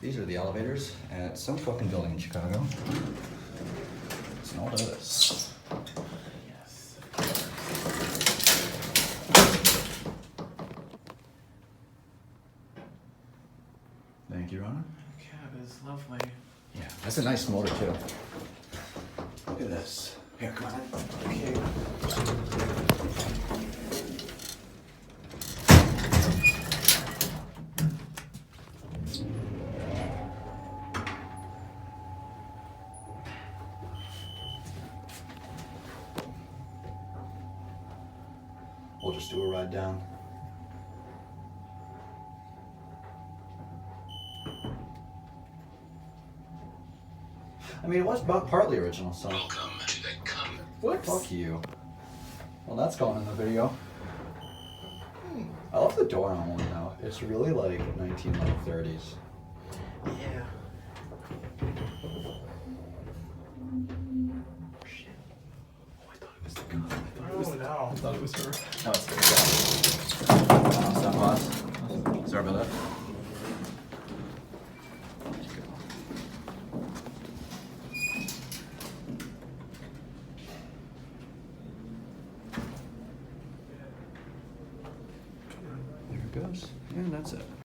These are the elevators at some fucking building in Chicago. It's an old Otis. Yes. Thank you, Ron. The cab is lovely. Yeah, that's a nice motor too. Look at this. Here, come on. Okay. We'll just do a ride down. I mean, it was partly original, so. Welcome to the come. Whoops. Fuck you. Well, that's going in the video. I love the door on one now. It's really like 1930s. Yeah. Shit. Oh, I thought it was the gun. I thought it was her. No, it's the stop pause. Sorry about that. There it goes. And that's it.